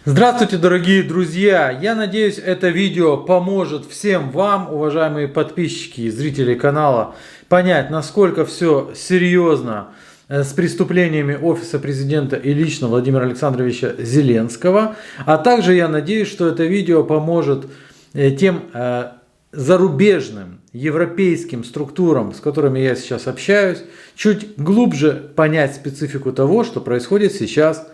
Здравствуйте, дорогие друзья! Я надеюсь, это видео поможет всем вам, уважаемые подписчики и зрители канала, понять, насколько все серьезно с преступлениями Офиса Президента и лично Владимира Александровича Зеленского. А также я надеюсь, что это видео поможет тем зарубежным европейским структурам, с которыми я сейчас общаюсь, чуть глубже понять специфику того, что происходит сейчас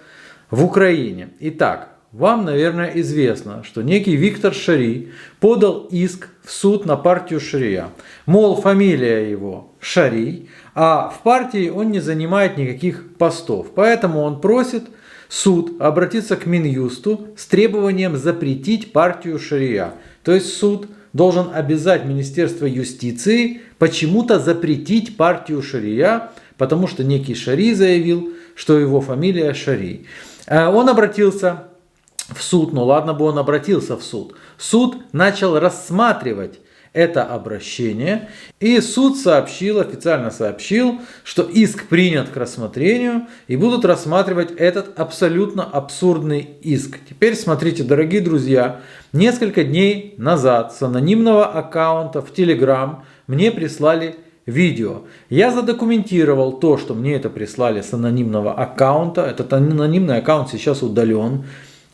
в Украине. Итак, вам, наверное, известно, что некий Виктор Шарий подал иск в суд на партию Шария. Мол, фамилия его Шарий, а в партии он не занимает никаких постов. Поэтому он просит суд обратиться к Минюсту с требованием запретить партию Шария. То есть суд должен обязать Министерство юстиции почему-то запретить партию Шария, потому что некий Шарий заявил, что его фамилия Шарий. Он обратился в суд, ну ладно бы он обратился в суд. Суд начал рассматривать это обращение, и суд официально сообщил, что иск принят к рассмотрению, и будут рассматривать этот абсолютно абсурдный иск. Теперь смотрите, дорогие друзья, несколько дней назад с анонимного аккаунта в Telegram мне прислали видео. Я задокументировал то, что мне это прислали с анонимного аккаунта. Этот анонимный аккаунт сейчас удален.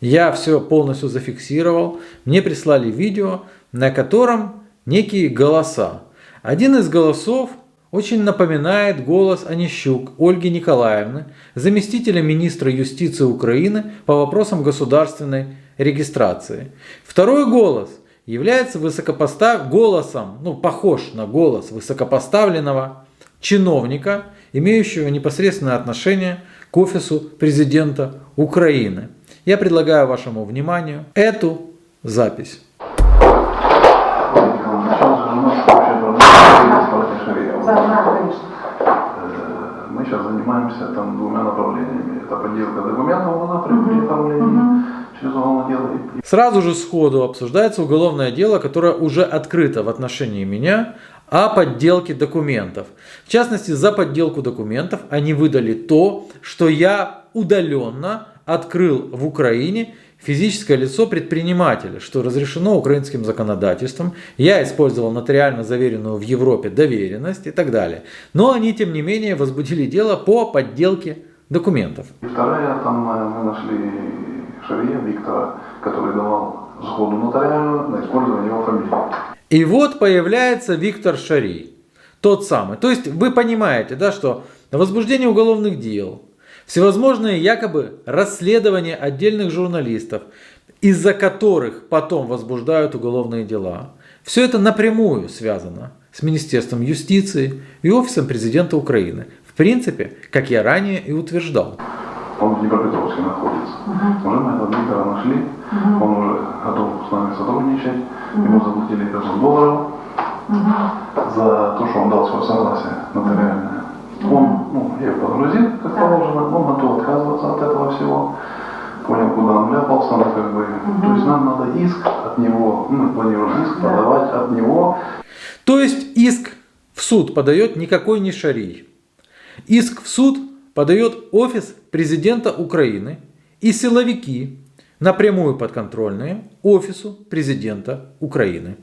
Я все полностью зафиксировал. Мне прислали видео, на котором некие голоса. Один из голосов очень напоминает голос Онищук Ольги Николаевны, заместителя министра юстиции Украины по вопросам государственной регистрации. Второй голос является голосом, похож на голос высокопоставленного чиновника, имеющего непосредственное отношение к офису президента Украины. Я предлагаю вашему вниманию эту запись. Мы сейчас занимаемся двумя направлениями. Это подделка документов на оформление через уголовное дело. Сразу же сходу обсуждается уголовное дело, которое уже открыто в отношении меня, о подделке документов. В частности, за подделку документов они выдали то, что я удаленно открыл в Украине физическое лицо предпринимателя, что разрешено украинским законодательством. Я использовал нотариально заверенную в Европе доверенность и так далее. Но они, тем не менее, возбудили дело по подделке документов. И вторая, мы нашли Шария Виктора, который давал сходу нотариальную на использование его фамилии. И вот появляется Виктор Шарий, тот самый. То есть вы понимаете, да, что возбуждение уголовных дел, всевозможные якобы расследования отдельных журналистов, из-за которых потом возбуждают уголовные дела, все это напрямую связано с Министерством юстиции и Офисом Президента Украины. В принципе, как я ранее и утверждал. Он в Днепропетровске находится. Уже мы этого Виктора нашли. Он уже готов с нами сотрудничать. Ему заплатили $500 за то, что он дал свое согласие нотариальное. Он ее погрузил, как положено, он готов отказываться от этого всего. Понял, куда он вляпался, то есть нам надо иск от него, мы планируем иск подавать от него. То есть иск в суд подает никакой не Шарий. Иск в суд подает Офис Президента Украины и силовики, напрямую подконтрольные Офису Президента Украины.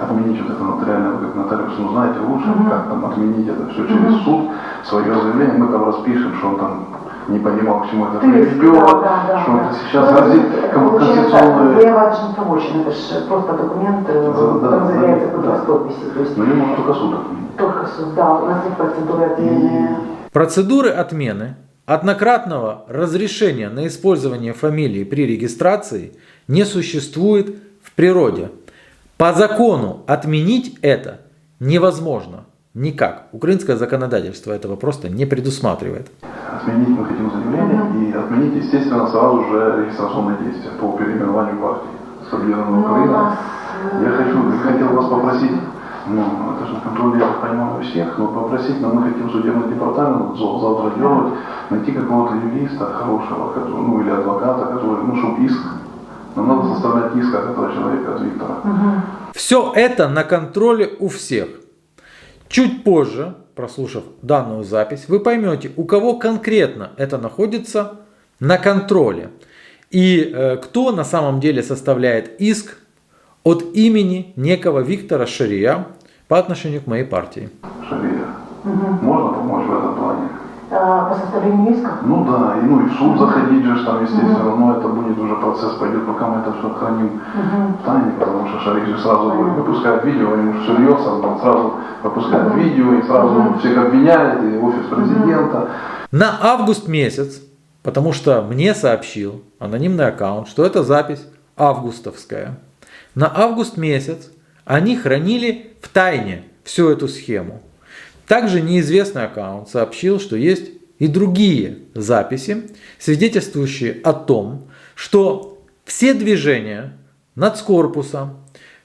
Отменить вот это нотариальное, как нотариус, знаете лучше, как отменить это все через суд, свое заявление, мы распишем, что он не понимал, к чему это приведет, что это сейчас грозит конституционную... Заявление же не помочено, это же просто документ, там заявляется просто с подписью. Но не может только суд отменить. Только суд, да, у нас есть процедуры отмены. Процедуры отмены однократного разрешения на использование фамилии при регистрации не существует в природе. По закону отменить это невозможно никак. Украинское законодательство этого просто не предусматривает. Отменить мы хотим заявление и отменить, естественно, сразу же регистрационные действия по переименованию партии с Объединенной Украины. Я хотел вас попросить, это же на контроле, я понимаю, у всех, но попросить, мы хотим судебный департамент завтра делать, найти какого-то юриста хорошего, или адвоката, который, чтобы иск, нам надо составлять иск от этого человека, от Виктора. Все это на контроле у всех. Чуть позже, прослушав данную запись, вы поймете, у кого конкретно это находится на контроле. и кто на самом деле составляет иск от имени некого Виктора Шария по отношению к моей партии. Шария. Можно помочь в этом плане? По составлению иска? Ну да, и в суд заходить же там, естественно, но это будет уже процесс пойдет, пока мы это все храним в тайне, потому что Шарик же сразу выпускает видео, ему же все льется, он сразу выпускает видео и сразу всех обвиняет, и офис президента. На август месяц, потому что мне сообщил анонимный аккаунт, что это запись августовская, на август месяц они хранили в тайне всю эту схему. Также неизвестный аккаунт сообщил, что есть и другие записи, свидетельствующие о том, что все движения нацкорпуса,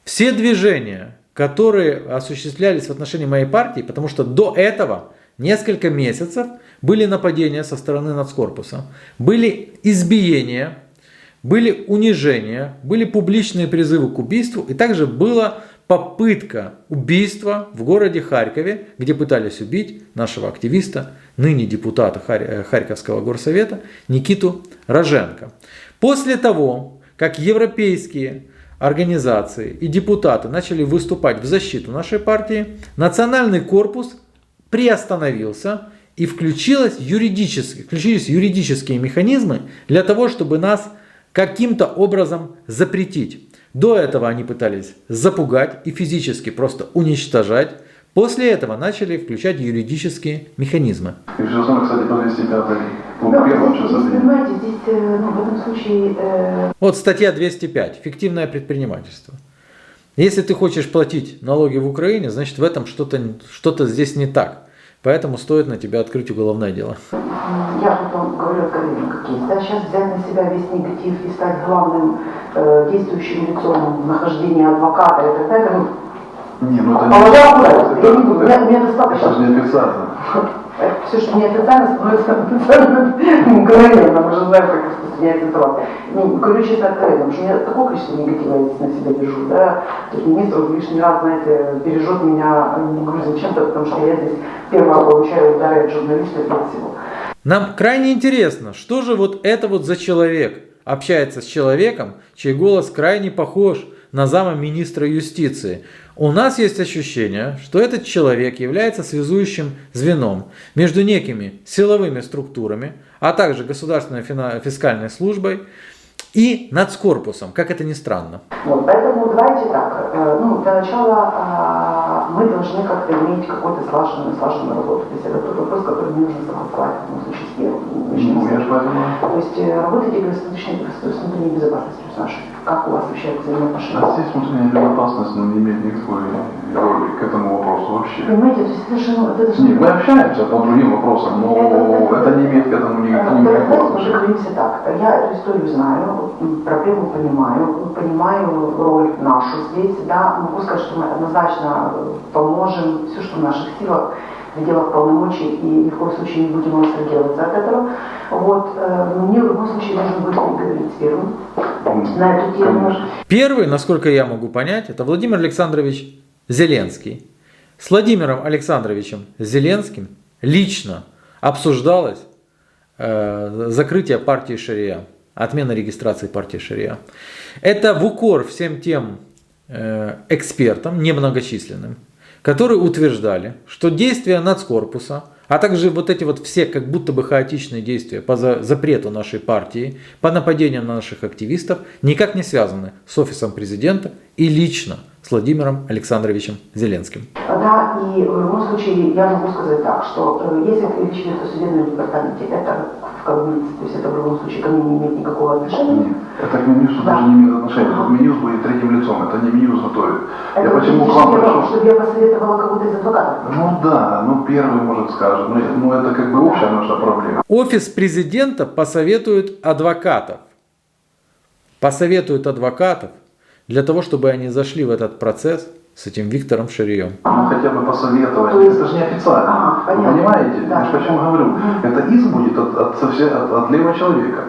все движения, которые осуществлялись в отношении моей партии, потому что до этого несколько месяцев были нападения со стороны нацкорпуса, были избиения, были унижения, были публичные призывы к убийству, и также была попытка убийства в городе Харькове, где пытались убить нашего активиста, ныне депутата Харьковского горсовета Никиту Роженко. После того, как европейские организации и депутаты начали выступать в защиту нашей партии, Национальный корпус приостановился и включились юридические механизмы для того, чтобы нас каким-то образом запретить. До этого они пытались запугать и физически просто уничтожать. После этого начали включать юридические механизмы. И все равно, кстати, по 205 понимаете, здесь в этом случае... Вот статья 205. Фиктивное предпринимательство. Если ты хочешь платить налоги в Украине, значит в этом что-то здесь не так. Поэтому стоит на тебя открыть уголовное дело. Я потом говорю откровенно, как есть. Да, сейчас взять на себя весь негатив и стать главным действующим лицом нахождения адвоката и так далее. Не, ну это мне достаточно. Это же не официально. Все, что не официально, становится официально мгновенно. Мы же знаем, как распространяется информация. Говорю честно откровенно, потому что у меня такое количество негатива я здесь на себя держу. Да? То есть министр лишний раз, знаете, бережет меня, не говорю зачем-то, потому что я здесь первое получаю удары от журналистов и от всего. Нам крайне интересно, что же вот это вот за человек общается с человеком, чей голос крайне похож на замминистра юстиции. У нас есть ощущение, что этот человек является связующим звеном между некими силовыми структурами, а также Государственной фискальной службой и нацкорпусом, как это ни странно. Вот, поэтому давайте так, для начала мы должны как-то иметь какой-то слаженную работу. То есть это тот вопрос, который не нужно согласовать в любом случае с первым. То есть работаете с внутренней безопасностью с нашей. Как у вас вообще взаимоотношения? А здесь внутренняя безопасность не имеет никакой роли к этому вопросу вообще. Понимаете, то есть это же... Нет, мы общаемся по другим вопросам, но это не имеет к этому никакого отношения. Мы отношения. говоримся так. Я эту историю знаю, проблему понимаю роль нашу здесь, да, могу сказать, что мы однозначно поможем, все, что в наших силах, в пределах полномочий, и ни в коем случае не будем абстрагироваться от этого. Вот, но мне в любом случае нужно будет говорить с первым на эту тему. Первый, насколько я могу понять, это Владимир Александрович Зеленский. С Владимиром Александровичем Зеленским лично обсуждалось закрытие партии Шария, отмена регистрации партии Шария. Это в укор всем тем экспертам, немногочисленным, которые утверждали, что действия нацкорпуса, а также вот эти вот все как будто бы хаотичные действия по запрету нашей партии, по нападениям на наших активистов, никак не связаны с офисом президента и лично с Владимиром Александровичем Зеленским. Да, и в любом случае я могу сказать так, что если речь идет о судебном департаменте, это в кавычках, то есть это в любом случае ко мне не имеет никакого отношения. Нет, это к Минюсу даже не имеет отношения. Тут Минюс будет третьим лицом, это не Минюс готовит. Это Я почему к вам пришел? Чтобы я посоветовала кого-то из адвокатов. Ну да, первый может скажет, но это как бы общая наша проблема. Офис президента посоветует адвокатов. Посоветует адвокатов для того, чтобы они зашли в этот процесс с этим Виктором Шарием. Ну хотя бы посоветовать, это же не официально. Вы понятно. понимаете? Да. Я же почему говорю, это иск будет от левого человека.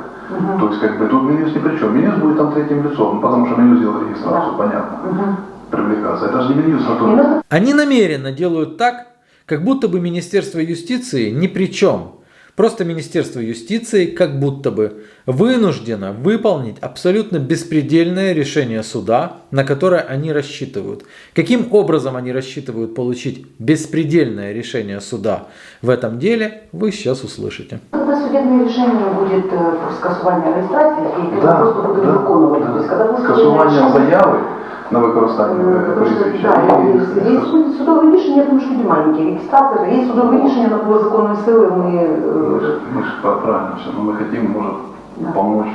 То есть как бы тут Минюс ни при чем. Минюс будет там третьим лицом, потому что Минюс делал регистрацию, понятно. Привлекаться. Это же не Минюс готовит. Они намеренно делают так, как будто бы Министерство юстиции ни при чем. Просто Министерство юстиции как будто бы вынуждено выполнить абсолютно беспредельное решение суда, на которое они рассчитывают. Каким образом они рассчитывают получить беспредельное решение суда в этом деле, вы сейчас услышите. Когда судебное решение будет про скасування реєстрації, і просто буде виконувати. Тобто, когда буде Скасування заяви на використання прізвища. Є судове рішення, я думаю, що тоді маленькі реєстратори, є судове рішення набуло законної сили, Мы же правильно все, но мы хотим, может, помочь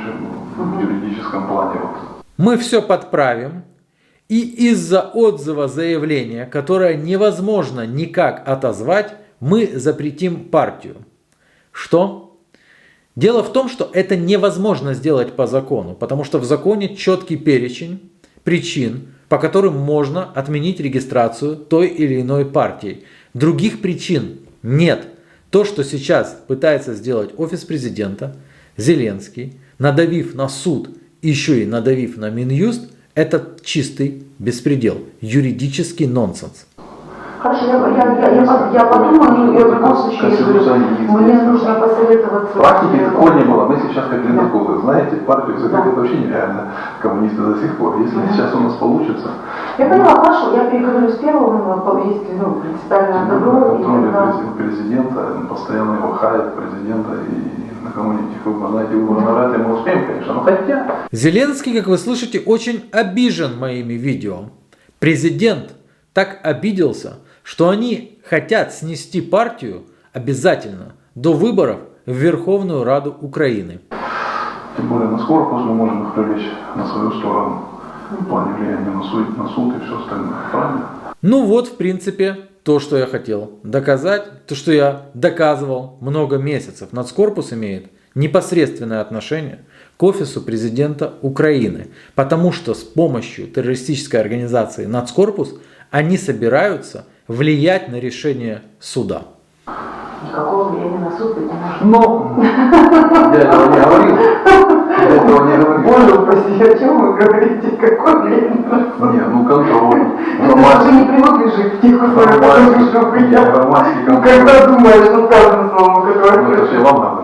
в юридическом плане. Мы все подправим, и из-за отзыва заявления, которое невозможно никак отозвать, мы запретим партию. Что? Дело в том, что это невозможно сделать по закону, потому что в законе четкий перечень причин, по которым можно отменить регистрацию той или иной партии. Других причин нет. То, что сейчас пытается сделать офис президента, Зеленский, надавив на суд, еще и надавив на Минюст, это чистый беспредел, юридический нонсенс. Хорошо, я подумаю, и в любом случае, мне нужно посоветоваться. Практики такого не было. Мы сейчас как ледоколы, знаете, партию закрыть это вообще нереально. Коммунисты до сих пор. Если сейчас у нас получится... Я поняла, хорошо, я переговорю с первым, если принципиально добро. Контроль президента, постоянно его хаят, президента, и на кому-нибудь выборы, знаете, выборы навряд ли мы успеем, конечно, но хотя... Зеленский, как вы слышите, очень обижен моими видео. Президент так обиделся, что они хотят снести партию обязательно до выборов в Верховную Раду Украины. Тем более на скорпус мы можем их привлечь на свою сторону в плане влияния на суд и все остальное. Правильно? Ну вот, в принципе, то, что я хотел доказать, то, что я доказывал много месяцев. Нацкорпус имеет непосредственное отношение к офису президента Украины, потому что с помощью террористической организации Нацкорпус они собираются влиять на решение суда. Никакого влияния на суд быть не может. Но я этого не говорил. Я этого не говорил. Боже упаси, о чем вы говорите? Какое влияние на суд? Не, ну контроль. Вы не привыкли жить в тех условиях, которые что громадский контроль. когда думаешь, ну сказано слово, которое... Ну, это же я вам говорю.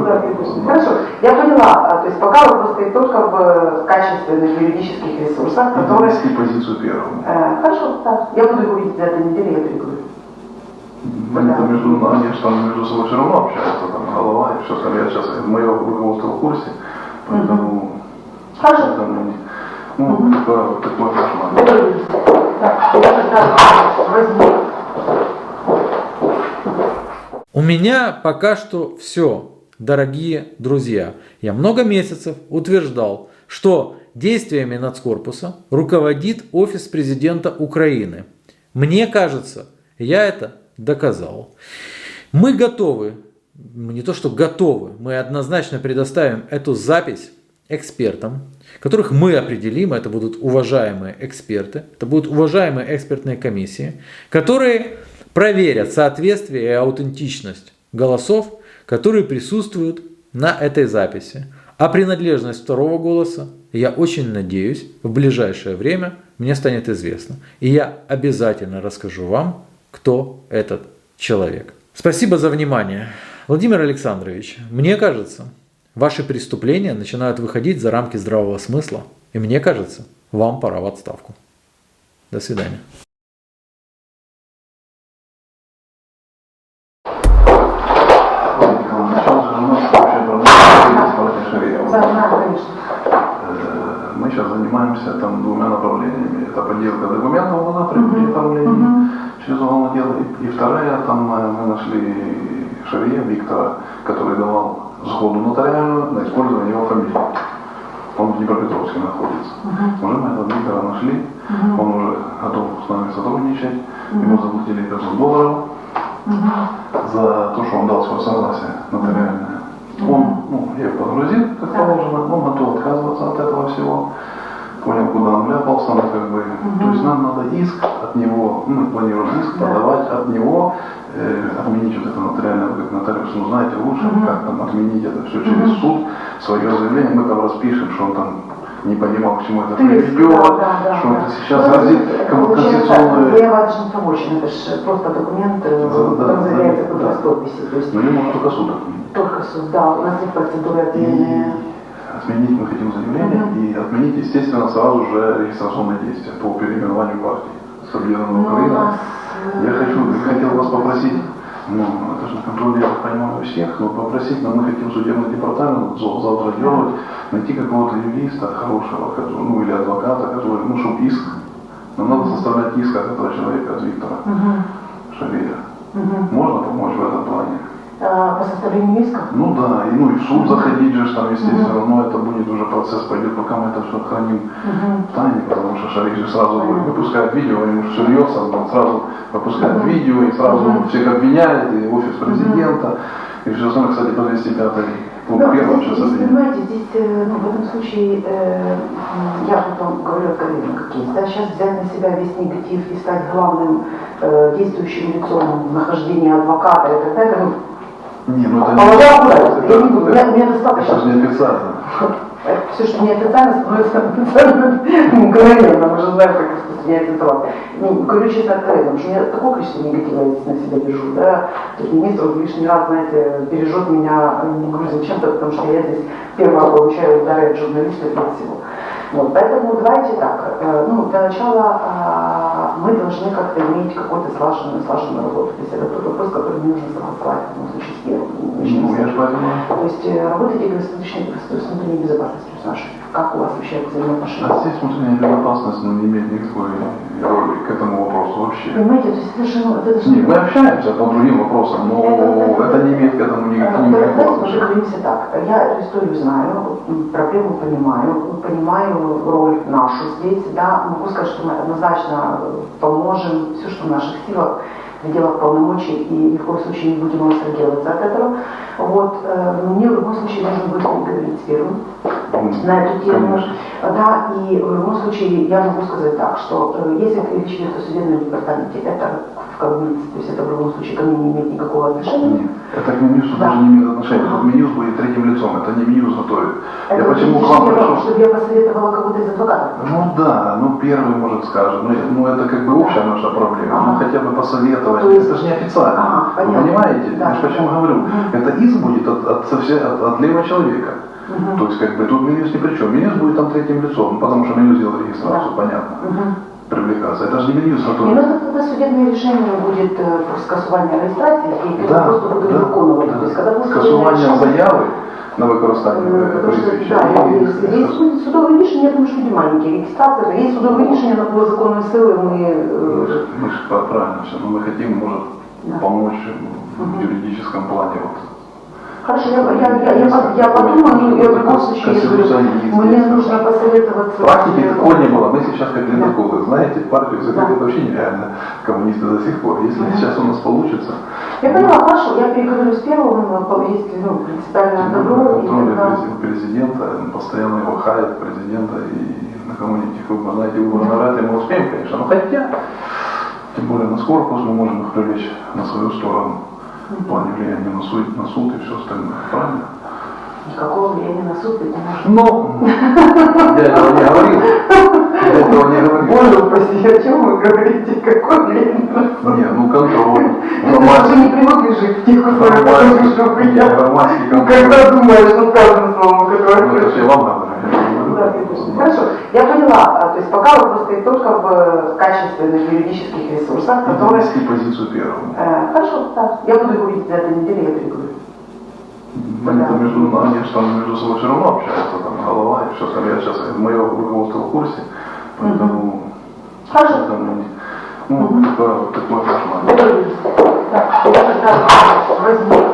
Да, конечно. Хорошо, я поняла. То есть пока вопрос стоит только в качественных юридических ресурсах, которые... Довести позицию первым. Хорошо, да. Я буду его видеть за этой неделей, я переговорю. Они-то они же там между собой все равно общаются, там голова и все остальное. Я сейчас мое руководство в курсе, поэтому... Хорошо. Поэтому, ну, такой кошмар. Так, я тогда возьму. У меня пока что все, дорогие друзья. Я много месяцев утверждал, что действиями Нацкорпуса руководит офис президента Украины. Мне кажется, я это доказал. Мы готовы, не то что готовы, мы однозначно предоставим эту запись экспертам, которых мы определим, это будут уважаемые эксперты, это будут уважаемые экспертные комиссии, которые проверят соответствие и аутентичность голосов, которые присутствуют на этой записи. А принадлежность второго голоса, я очень надеюсь, в ближайшее время мне станет известно. И я обязательно расскажу вам, кто этот человек. Спасибо за внимание. Владимир Александрович, мне кажется, ваши преступления начинают выходить за рамки здравого смысла. И мне кажется, вам пора в отставку. До свидания. Мы сейчас занимаемся там двумя направлениями. Это подделка документов была при оформлении через уголовное дело. И вторая, там мы нашли Шария Виктора, который давал сходу нотариальную на использование его фамилии. Он в Днепропетровске находится. Уже мы этого Виктора нашли. Он уже готов с нами сотрудничать. Ему заплатили $500 за то, что он дал свое согласие нотариальное. Он ее погрузил, как положено, он готов отказываться от этого всего. Понял, куда он вляпался, но как бы... То есть нам надо иск от него, мы планируем иск подавать от него, отменить вот это нотариальное, как нотариус, ну знаете лучше, как там отменить это все через суд, свое заявление, мы там распишем, что он там не понимал, к чему это Ты, приведет, да. что это сейчас Ну, грозит получается, конституционную... заявление должен помочь, это же просто документ, который заявляется без подписи. То есть Но не может только суд отменить. только суд, да, у нас есть процедуры отмены. Отменить мы хотим заявление и отменить, естественно, сразу же регистрационные действия по переименованию партии с Объединенной Украины. Я хотел вас попросить, ну, это же на контроле, я понимаю, у всех, но попросить, но мы хотим судебный департамент завтра делать, найти какого-то юриста хорошего, ну, или адвоката, который, ну, чтобы иск, нам надо составлять иск от этого человека, от Виктора Шария. Можно помочь в этом плане? По составлению иска? Ну да, и, ну и в суд заходить же там, естественно, но это будет уже процесс пойдет, пока мы это все храним в тайне, потому что Шарик же сразу выпускает видео, ему же все льется, он сразу выпускает видео и сразу всех обвиняет, и офис президента, и все остальное, кстати, по 205 пункт 1 сейчас здесь, обвиняет. понимаете, здесь, ну, в этом случае, я потом говорю откровенно, как есть, да, сейчас взять на себя весь негатив и стать главным действующим лицом в нахождении адвоката и так далее, ну, Не, ну это мне достаточно. Это же не официально. Все, что неофициально, становится официально мгновенно. Мы же знаем, как распространяется ситуация. Говорю честно откровенно, потому что у меня такое количество негатива я на себя держу. Да? То есть министр лишний раз, знаете, бережет меня грузим чем-то, потому что я здесь первое получаю удары от журналистов и от всего. Вот, поэтому давайте так, ну, для начала мы должны как-то иметь какой-то слаженную работу. То есть это тот вопрос, который мне нужно согласовать, в любом случае, с первым. Ну, я же понимаю. То есть работаете с внутренней безопасностью с нашей. Как у вас вообще взаимоотношения? А здесь внутренняя безопасность не имеет никакой роли к этому вопросу вообще. Понимаете, то есть это же... Нет, мы общаемся по другим вопросам, но это не имеет к этому никакого Мы отношения. говоримся так. Я эту историю знаю, проблему понимаю роль нашу здесь, да, могу сказать, что мы однозначно поможем, все, что в наших силах, в пределах полномочий, и ни в коем случае не будем абстрагироваться от этого. Вот, но мне в любом случае нужно будет поговорить с первым на эту тему. Конечно. Да, и в любом случае я могу сказать так, что если речь идет о судебном департаменте, это в Кабмине, то есть это в любом случае ко мне не имеет никакого отношения. Нет, это к Минюсу даже не имеет отношения. Тут Минюс будет третьим лицом, это не Минюс готовит. Я почему к вам пришел? Чтобы я посоветовала кого-то из адвокатов. Ну да, ну первый может скажет, ну это как бы общая наша проблема, ну хотя бы посоветовать, То есть- это же не официально, вы понятно. понимаете? Да. Я же почему говорю, это иск будет от левого человека, то есть как бы тут Минюс ни при чем, Минюс будет там третьим лицом, потому что Минюс делает регистрацию, понятно, привлекаться, это же не Минюс І готовит. ну тогда судебное решение будет про скасування реєстрації, і Да, просто буде виконувати. да. Тобто, когда будет Скасування судебное решение, заяви на використання потому что, прізвища. да, і- есть будет судовое решение, я думаю, что люди маленькие, регистрация, есть судовое решение, оно было законной силы, Мы же правильно все, но мы хотим, может, Да. помочь в юридическом плане. Вот. Хорошо, я подумаю, но я в любом случае, я говорю, мне нужно посоветоваться. Практики такого не было. Мы сейчас как ледоколы, знаете, партию закрыть вообще нереально. Коммунисты до сих пор. Если сейчас у нас получится, Я поняла, хорошо, я переговорю с первым, если принципиально добро, и контроль тогда... президента, постоянно его хаят президента и на коммунитих выборах, знаете, выборы навряд ли мы успеем, конечно, но хотя, тем более на корпус мы можем их привлечь на свою сторону. В плане влияния на суд и все остальное. Правильно? Никакого влияния на суд быть не может. Но я этого не говорил. Я этого не говорил. Боже упаси, о чем вы говорите? Какое влияние на суд? Не, ну контроль. Вы не привыкли жить в тех условиях, потому что я... Громадский Ну, контроль. когда думаешь, ну, каждым словом, Ну, это которое... все вам надо. Да, конечно. Хорошо, я поняла. То есть пока вопрос стоит только в качественных юридических ресурсах, которые... Довести позицию первому. Хорошо, да. Я буду говорить за этой неделе, я переговорю. Они-то они же там между собой все равно общаются, там голова и все остальное. Я сейчас, мое руководство в курсе, поэтому... Хорошо. Ну, такое кошмар. Договорились. Так, я тогда возьму